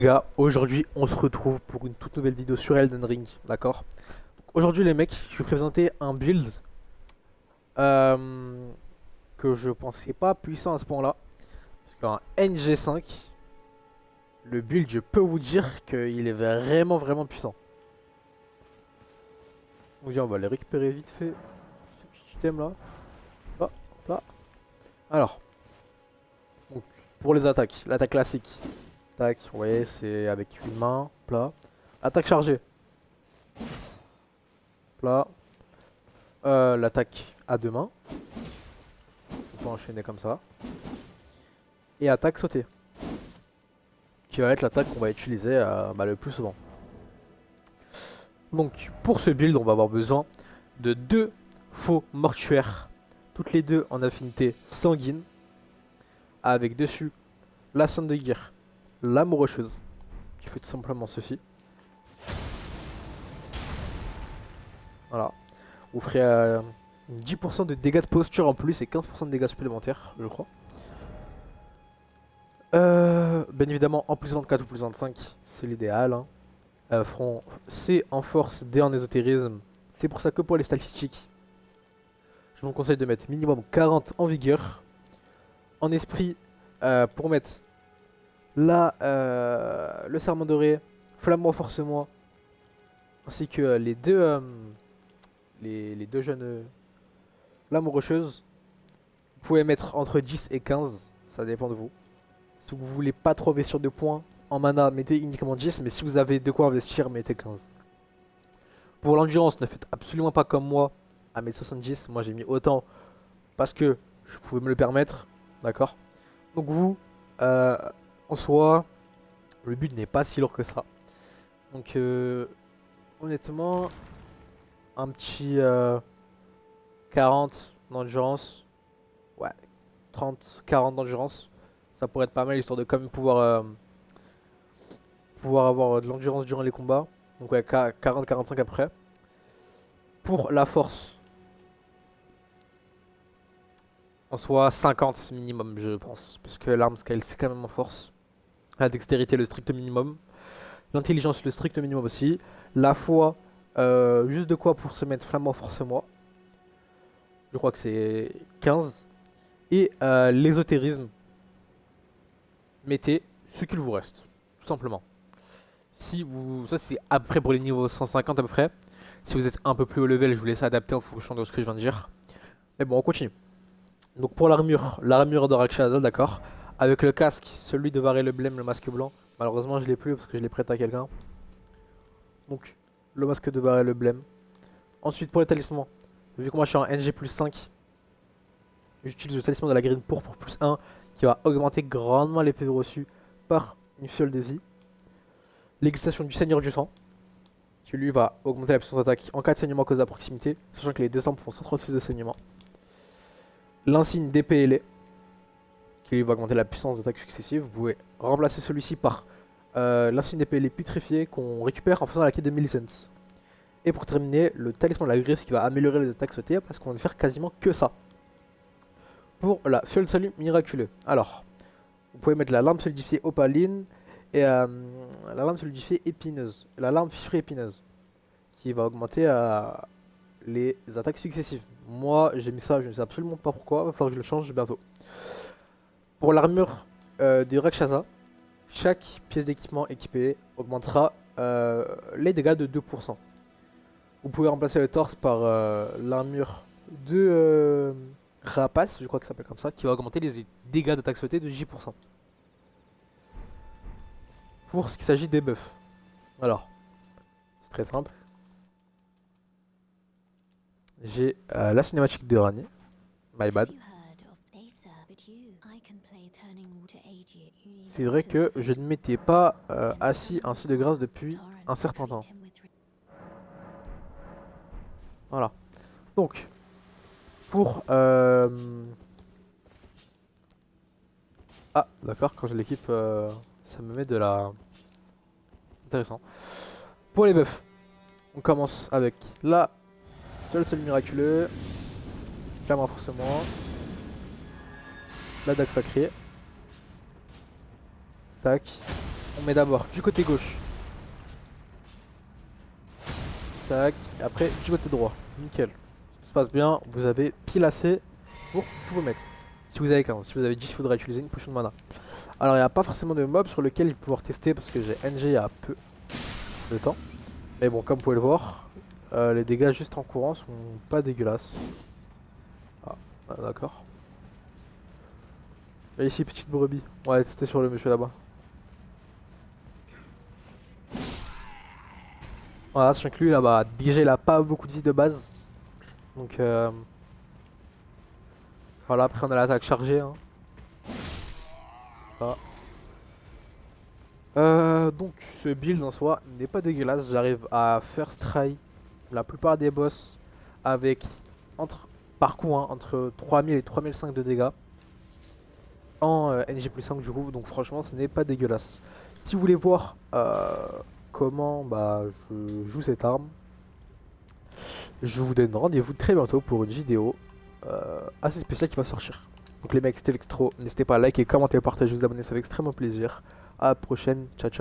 Les gars, aujourd'hui on se retrouve pour une toute nouvelle vidéo sur Elden Ring, d'accord? Aujourd'hui les mecs, je vais présenter un build euh, que je pensais pas puissant à ce point-là. Parce qu'un NG5, le build je peux vous dire qu'il est vraiment puissant. Donc on va les récupérer vite fait, ce petit item là. Là, là. Alors, donc, pour les attaques, l'attaque classique. Tac, vous voyez c'est avec une main, plat. Attaque chargée, plat. L'attaque à deux mains. On peut enchaîner comme ça. Et attaque sautée. Qui va être l'attaque qu'on va utiliser le plus souvent. Donc pour ce build, on va avoir besoin de deux faux mortuaires. Toutes les deux en affinité sanguine. Avec dessus la sonde de guerre, l'âme rocheuse. Qui fait tout simplement ceci. Voilà. Vous ferez 10% de dégâts de posture en plus et 15% de dégâts supplémentaires, je crois. Bien évidemment, en plus 24 ou plus 25, c'est l'idéal. Hein. Front C en force, D en ésotérisme. C'est pour ça que pour les statistiques, je vous conseille de mettre minimum 40 en vigueur. En esprit, pour mettre là, le serment doré, flamme-moi, force-moi, ainsi que les deux jeunes lames rocheuses. Vous pouvez mettre entre 10 et 15, ça dépend de vous. Si vous voulez pas trop investir de points en mana, mettez uniquement 10, mais si vous avez de quoi investir, mettez 15. Pour l'endurance, ne faites absolument pas comme moi à mettre 70. Moi j'ai mis autant parce que je pouvais me le permettre, d'accord? Donc vous, en soi, le but n'est pas si lourd que ça. Donc honnêtement, un petit 40 d'endurance, ouais, 30, 40 d'endurance, ça pourrait être pas mal histoire de quand même pouvoir avoir de l'endurance durant les combats. Donc ouais, 40-45 après. Pour la force, en soi 50 minimum je pense. Parce que l'arme scale c'est quand même en force. La dextérité le strict minimum. L'intelligence le strict minimum aussi. La foi, juste de quoi pour se mettre flamand force-moi. Je crois que c'est 15. Et l'ésotérisme, mettez ce qu'il vous reste. Tout simplement. Si vous, ça c'est après pour les niveaux 150 à peu près. Si vous êtes un peu plus haut level, je vous laisse adapter en fonction de ce que je viens de dire. Mais bon, on continue. Donc pour l'armure de Rakshasa, d'accord. Avec le casque, celui de Varé le Blême, le masque blanc. Malheureusement, je l'ai plus parce que je l'ai prêté à quelqu'un. Donc, le masque de Varé le Blême. Ensuite, pour les talismans, vu que moi je suis en NG plus 5, j'utilise le talisman de la grine pourpre plus 1 qui va augmenter grandement les PV reçus par une fiole de vie. L'excitation du Seigneur du Sang, qui lui va augmenter la puissance d'attaque en cas de saignement causé à proximité, sachant que les deux armes font 136 de saignement. L'insigne d'épée ailée, qui lui va augmenter la puissance d'attaque successive. Vous pouvez remplacer celui-ci par l'insigne d'épée ailée putrifiée qu'on récupère en faisant la quête de Millicent. Et pour terminer, le talisman de la griffe qui va améliorer les attaques sautées parce qu'on va ne faire quasiment que ça. Pour la fiole de salut miraculeux. Alors, vous pouvez mettre la lampe solidifiée opaline et la lampe solidifiée épineuse. La lampe fissurée épineuse qui va augmenter les attaques successives. Moi j'ai mis ça, je ne sais absolument pas pourquoi, il va falloir que je le change bientôt. Pour l'armure de Rakshasa, chaque pièce d'équipement équipée augmentera les dégâts de 2%. Vous pouvez remplacer le torse par l'armure de Rapace, je crois que ça s'appelle comme ça, qui va augmenter les dégâts d'attaque sautée de 10%. Pour ce qui s'agit des buffs, alors, c'est très simple. J'ai la cinématique de Rani, my bad. C'est vrai que je ne m'étais pas assis ainsi de grâce depuis un certain temps. Voilà. Donc, pour... Ah, d'accord, quand je l'équipe, ça me met de la... Intéressant. Pour les buffs, on commence avec la seule miraculeux, flamme renforcement, la dague sacrée, tac, On met d'abord du côté gauche. Tac. Et après du côté droit. Nickel. Tout se passe bien. Vous avez pile assez pour tout vous mettre. Si vous avez 15. Si vous avez 10, il faudra utiliser une potion de mana. Alors il n'y a pas forcément de mob sur lequel je vais pouvoir tester parce que j'ai NG il y a peu de temps. Mais bon, comme vous pouvez le voir, les dégâts juste en courant sont pas dégueulasses. Ah, d'accord. Et ici, petite brebis. On va tester sur le monsieur là-bas. Voilà, sachant que lui là-bas, déjà il a pas beaucoup de vie de base. Donc voilà, après on a l'attaque chargée. Hein. Voilà. Donc ce build en soi n'est pas dégueulasse. J'arrive à faire try la plupart des boss avec par coup hein, entre 3000 et 3005 de dégâts en NG+5 du coup. Donc franchement ce n'est pas dégueulasse. Si vous voulez voir comment bah, je joue cette arme, je vous donne rendez-vous très bientôt pour une vidéo assez spéciale qui va sortir. Donc les mecs, c'était Vextro, n'hésitez pas à liker, commenter, partager, vous abonner, ça fait extrêmement plaisir. À la prochaine, ciao ciao.